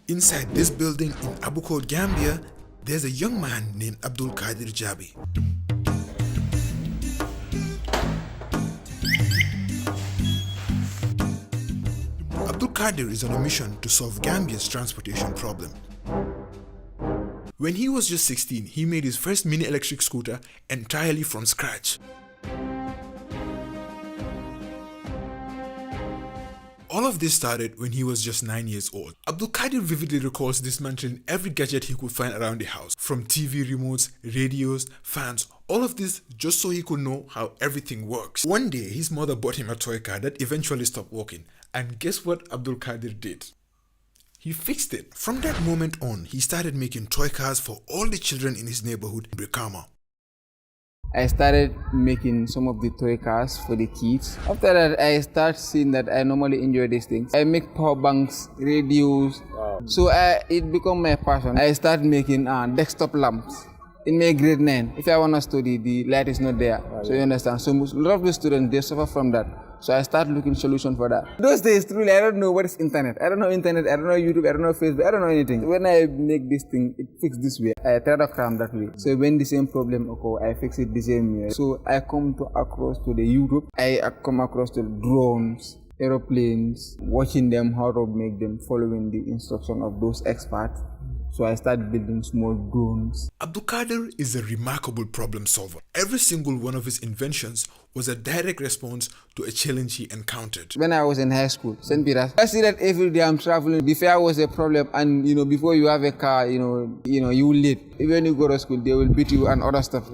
Inside this building in Aboukoud, Gambia, there's a young man named Abdoukadir Jabbi. Abdoukadir is on a mission to solve Gambia's transportation problem. When he was just 16, he made his first mini electric scooter entirely from scratch. All of this started when he was just 9 years old. Abdoukadir vividly recalls dismantling every gadget he could find around the house, from TV remotes, radios, fans, all of this just so he could know how everything works. One day, his mother bought him a toy car that eventually stopped working. And guess what Abdoukadir did? He fixed it. From that moment on, he started making toy cars for all the children in his neighborhood in Brikama. I started making some of the toy cars for the kids. After that, I started seeing that I normally enjoy these things. I make power banks, radios. Wow. So it became my passion. I started making desktop lamps. In my grade 9, if I want to study, the light is not there. So you understand. So a lot of the students, they suffer from that. So I started looking solution for that. Those days, truly, I don't know what is internet. I don't know internet, I don't know YouTube, I don't know Facebook, I don't know anything. When I make this thing, it fixed this way. I try to come that way. So when the same problem occur, I fix it the same way. So I come across to the YouTube. I come across to drones, aeroplanes, watching them, how to make them, following the instruction of those experts. So I started building small drones. Abdoukadir is a remarkable problem solver. Every single one of his inventions was a direct response to a challenge he encountered. When I was in high school, St. Peter's, I see that every day I'm traveling. The fare was a problem, and before you have a car, you will late. Even when you go to school, they will beat you and other stuff.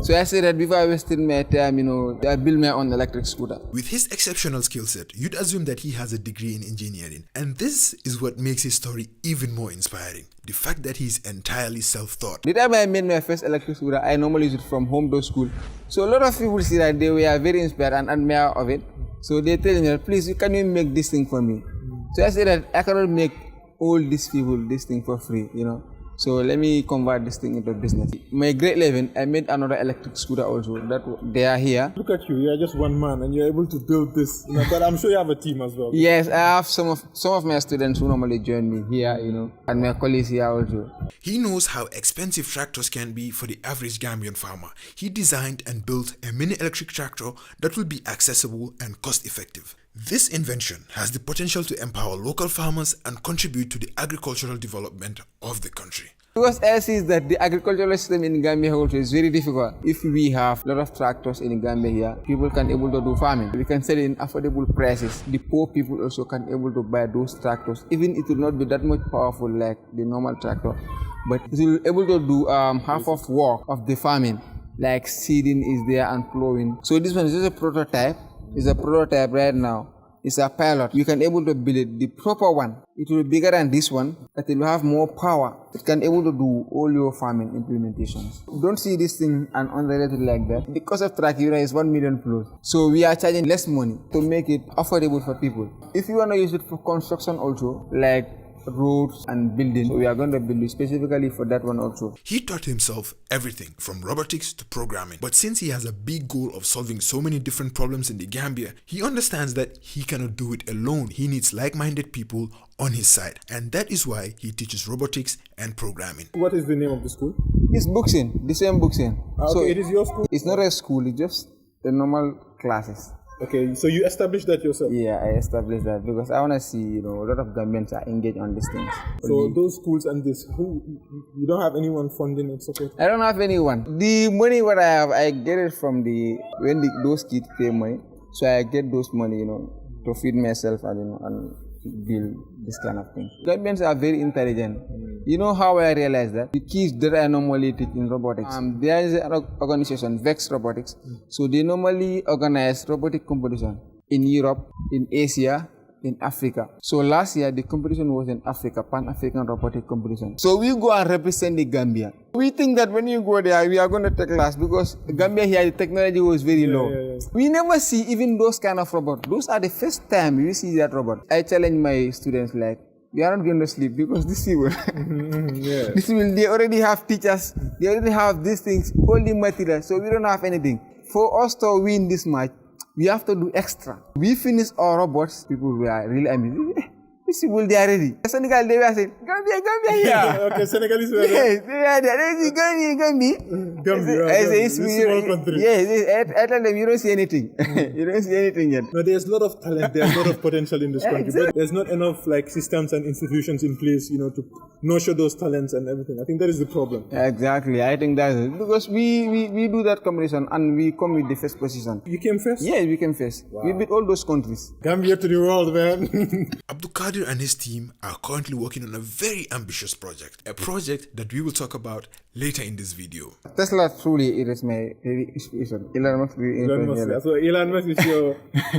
So I said that before I wasted my time, I build my own electric scooter. With his exceptional skill set, you'd assume that he has a degree in engineering. And this is what makes his story even more inspiring. The fact that he's entirely self-taught. The time I made my first electric scooter, I normally use it from home to school. So a lot of people see that they were very inspired and admire of it. So they tell me, please, can you make this thing for me? So I said that I cannot make all these people this thing for free, So let me convert this thing into business. My grade 11, I made another electric scooter also. That they are here. Look at you, you're just one man and you're able to build this. But I'm sure you have a team as well. Yes, I have some of my students who normally join me here, and my colleagues here also. He knows how expensive tractors can be for the average Gambian farmer. He designed and built a mini electric tractor that will be accessible and cost effective. This invention has the potential to empower local farmers and contribute to the agricultural development of the country. Because I see that the agricultural system in Gambia also is very difficult. If we have a lot of tractors in Gambia here, people can able to do farming. We can sell it in affordable prices. The poor people also can able to buy those tractors. Even it will not be that much powerful like the normal tractor, but it will able to do half of work of the farming, like seeding is there and plowing. So this one is just a prototype. It's a prototype right now. It's a pilot. You can able to build it, the proper one. It will be bigger than this one, but it will have more power. It can able to do all your farming implementations. Don't see this thing and unrelated like that. The cost of tractor is 1 million plus. So we are charging less money to make it affordable for people. If you want to use it for construction also, like roads and buildings, so we are going to build it specifically for that one also. He taught himself everything from robotics to programming. But since he has a big goal of solving so many different problems in the Gambia, he understands that he cannot do it alone. He needs like-minded people on his side. And that is why he teaches robotics and programming. What is the name of the school? It's BuXin, the same BuXin. Okay, So it is your school? It's not a school, it's just the normal classes. Okay, so you established that yourself? Yeah, I established that because I want to see, a lot of Gambians are engaged on these things. So those schools and this, you don't have anyone funding and support? I don't have anyone. The money what I have, I get it from those kids pay money. So I get those money, to feed myself and build this kind of thing. Gambians are very intelligent. You know how I realized that? The kids that I normally teach in robotics, there is an organization, Vex Robotics. So they normally organize robotic competition in Europe, in Asia, in Africa. So last year, the competition was in Africa, Pan-African Robotic Competition. So we go and represent the Gambia. We think that when you go there, we are going to take class because Gambia here, the technology was very low. We never see even those kind of robots. Those are the first time we see that robot. I challenge my students we are not going to sleep because these people, these people, they already have teachers, they already have these things, all the materials, so we don't have anything. For us to win this match, we have to do extra. We finish our robots, people were really amazed. These people, they are ready. Senegal, they were saying, Gambia here. Okay, Senegalese were Yes, they are there. They say, Gambia. It's a small country. Yes, I tell them, you don't see anything. You don't see anything yet. No, there's a lot of talent, there's a lot of potential in this country, Exactly. but there's not enough like systems and institutions in place, to nurture those talents and everything. I think that is the problem. Exactly, I think that's it. Because we do that competition and we come with the first position. You came first? Yes, we came first. Wow. We beat all those countries. Gambia to the world, man. Abdoukadir and his team are currently working on a very ambitious project, a project that we will talk about later in this video. Tesla truly, it is my very inspiration. Elon Musk really Elon inspires me. Musk. So Elon Musk is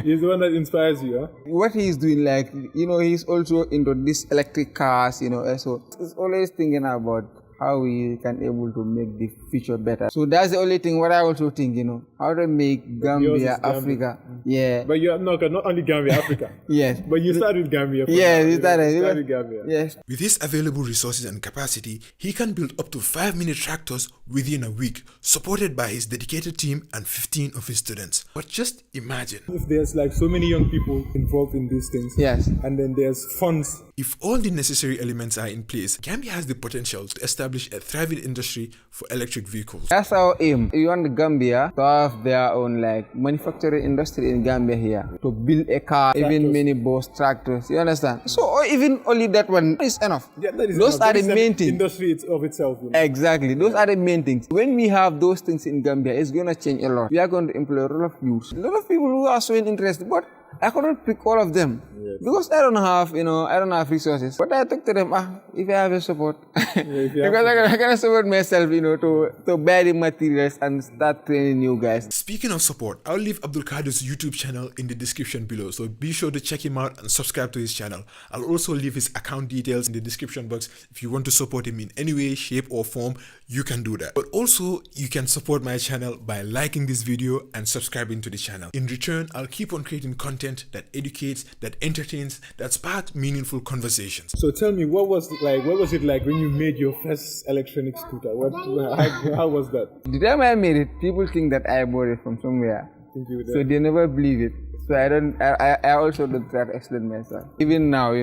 he's the one that inspires you, huh? What he is doing, like, he's also into these electric cars, so he's always thinking about how we can able to make the future better. So that's the only thing what I also think, how to make Gambia, Africa. Yeah. But you're not only Gambia, Africa. Yes. But you started Gambia. Yes, you we started Gambia. Yes. With his available resources and capacity, he can build up to 5-minute tractors within a week, supported by his dedicated team and 15 of his students. But just imagine, If there's like so many young people involved in these things, Yes. and then there's funds. if all the necessary elements are in place, Gambia has the potential to establish a thriving industry for electric vehicles. That's our aim. We want Gambia to have their own manufacturing industry in Gambia here, to build a car, even minibus, tractors. You understand? So or even only that one is enough. Yeah, that is Those enough. are That the is main an things. industry of itself. Exactly. Those are the main things. When we have those things in Gambia, it's going to change a lot. We are going to employ a lot of youths. A lot of people who are showing interest, but I couldn't pick all of them because I don't have resources. But I talk to them, if I have a support, because I can support myself, to buy the materials and start training new guys. Speaking of support, I'll leave Abdoukadir's YouTube channel in the description below, so be sure to check him out and subscribe to his channel. I'll also leave his account details in the description box. If you want to support him in any way, shape or form, you can do that. But also, you can support my channel by liking this video and subscribing to the channel. In return, I'll keep on creating content that educates, that entertains, that sparks meaningful conversations. So tell me, what was it like when you made your first electronic scooter? How was that? The time I made it, people think that I bought it from somewhere, so they never believe it. So I also don't try to explain myself. Even now,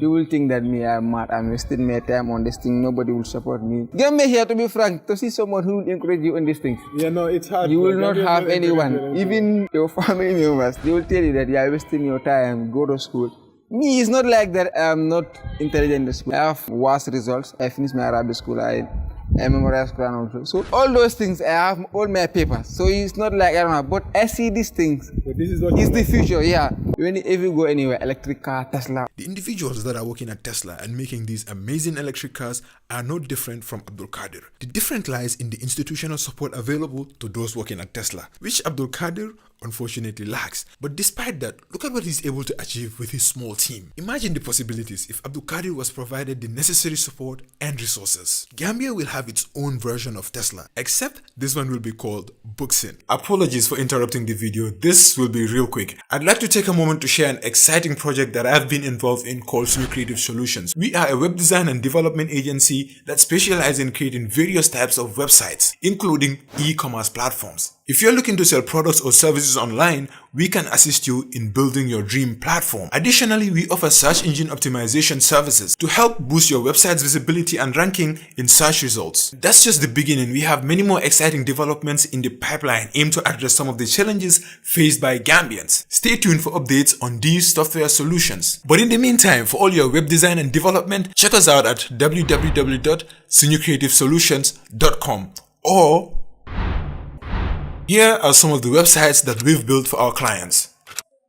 people think that I'm mad, I'm wasting my time on this thing, nobody will support me. Get me here, to be frank, to see someone who will encourage you on these things. Yeah, no, it's hard. You will not have anyone, even your family members, they will tell you that you are wasting your time, go to school. Me, it's not like that I'm not intelligent in the school. I have worse results. I finished my Arabic school, I memorized Quran also. So all those things, I have all my papers. So it's not like I don't know, but I see these things. But this is what It's the future, yeah. If you go anywhere, electric car, Tesla. The individuals that are working at Tesla and making these amazing electric cars are no different from Abdoukadir. The difference lies in the institutional support available to those working at Tesla, which Abdoukadir unfortunately lacks. But despite that, look at what he's able to achieve with his small team. Imagine the possibilities if Abdoukadir was provided the necessary support and resources. Gambia will have its own version of Tesla, except this one will be called BuXin. Apologies for interrupting the video. This will be real quick. I'd like to take a moment to share an exciting project that I've been involved in called Creative Solutions. We are a web design and development agency that specializes in creating various types of websites, including e-commerce platforms. If you're looking to sell products or services online, we can assist you in building your dream platform. Additionally, we offer search engine optimization services to help boost your website's visibility and ranking in search results. That's just the beginning. We have many more exciting developments in the pipeline aimed to address some of the challenges faced by Gambians. Stay tuned for updates on these software solutions. But in the meantime, for all your web design and development, check us out at www.seniorcreativesolutions.com or here are some of the websites that we've built for our clients.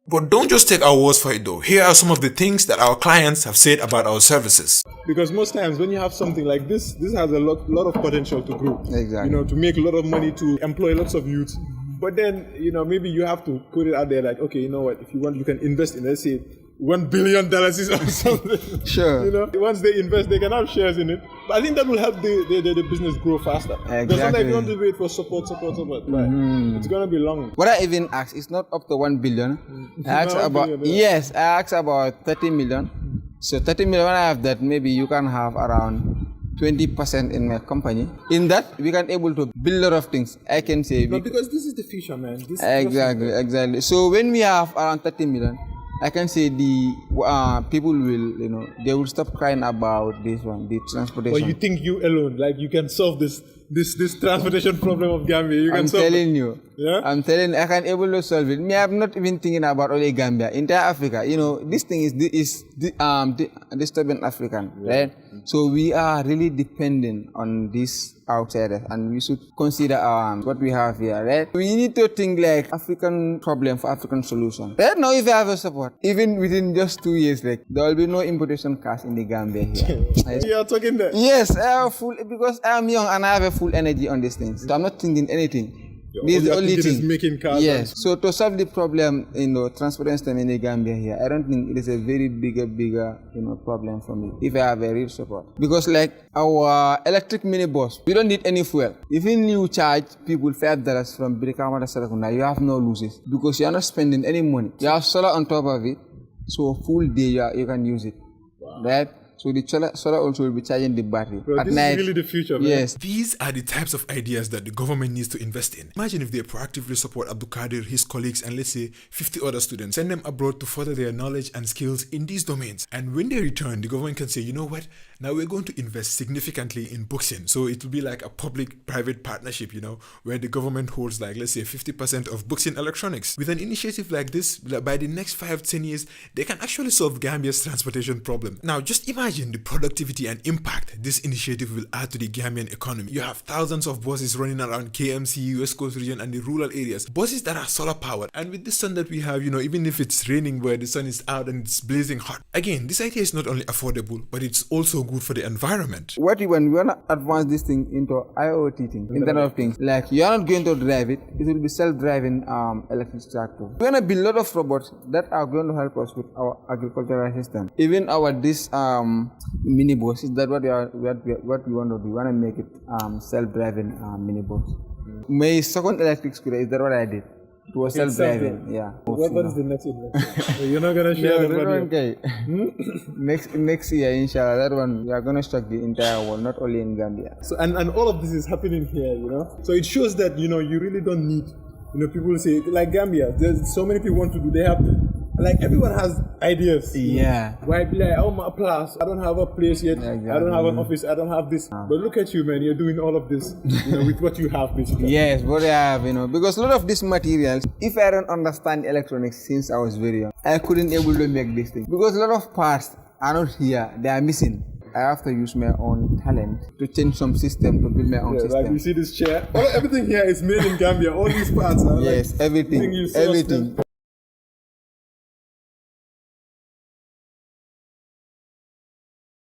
But don't just take our words for it though. Here are some of the things that our clients have said about our services. Because most times when you have something like this has a lot of potential to grow. Exactly. To make a lot of money, to employ lots of youth. But then, maybe you have to put it out there like, okay, you know what, if you want, you can invest in, let's say, $1 billion or something. Sure. Once they invest, they can have shares in it. But I think that will help the business grow faster. Exactly. Because sometimes you want to wait for support. Right? It's going to be long. What I even asked, it's not up to 1 billion. I asked about, yes, I asked about 30 million. So 30 million, when I have that, maybe you can have around 20% in my company. In that, we can able to build a lot of things. I can say. No, because this is the future, man. Exactly. So when we have around 30 million, I can say the people will, they will stop crying about this one, the transportation. But you think you alone, like you can solve this transportation problem of Gambia? You can I'm solve telling it. you. Yeah? I'm telling you, I can able to solve it. Me, I'm not even thinking about only Gambia, entire Africa. This thing is disturbing African, right? So we are really dependent on this outsiders, and we should consider what we have here, right? We need to think like African problem for African solution. Right now, if you have a support, even within just 2 years, like there will be no importation cars in the Gambia here. You are talking there. Yes, I have full because I'm young and I have a full energy on these things. So I'm not thinking anything. This is the only thing. Is making cars. Yes. So to solve the problem, transport system in the Gambia here, I don't think it is a very bigger, problem for me if I have a real support. Because like our electric minibus, we don't need any fuel. Even you charge people $5 from Birikama to Sarakunda, you have no losses because you are not spending any money. You have solar on top of it, so full day you can use it, right? So the solar also will be charging the battery. Bro, at this night. is really the future, man. Yes. These are the types of ideas that the government needs to invest in. Imagine if they proactively support Abdoukadir, his colleagues, and let's say 50 other students, send them abroad to further their knowledge and skills in these domains. And when they return, the government can say, you know what, now we're going to invest significantly in BuXin. So it will be like a public-private partnership, where the government holds like, let's say 50% of BuXin Electronics. With an initiative like this, by the next 5-10 years, they can actually solve Gambia's transportation problem. Now, just imagine the productivity and impact this initiative will add to the Gambian economy. You have thousands of buses running around KMC, West Coast region, and the rural areas. Buses that are solar powered. And with the sun that we have, even if it's raining where the sun is out and it's blazing hot. Again, this idea is not only affordable, but it's also good for the environment. What we want to advance this thing into IoT thing, Internet of Things. Like you're not going to drive it, it will be self-driving electric tractor. We're gonna build a lot of robots that are going to help us with our agricultural system. Even this minibus, is that what we want to do? We want to make it self-driving minibus. My second electric scooter, is that what I did? It was self-driving, yeah. What is the next investment? You're not gonna share that one, next year, inshallah, that one we are gonna strike the entire world, not only in Gambia. So and all of this is happening here, So it shows that you really don't need. People say like Gambia. There's so many people want to do. They have like everyone has ideas. Yeah. Why be like, oh my plus, I don't have a place yet. Exactly. I don't have an office. I don't have this. But look at you, man. You're doing all of this, with what you have, basically. Yes, what I have, because a lot of these materials, if I don't understand electronics since I was very young, I couldn't able to make this thing. Because a lot of parts are not here. They are missing. I have to use my own talent to change some system, to build my own system. Like you see this chair. Everything here is made in Gambia. All these parts are yes, everything.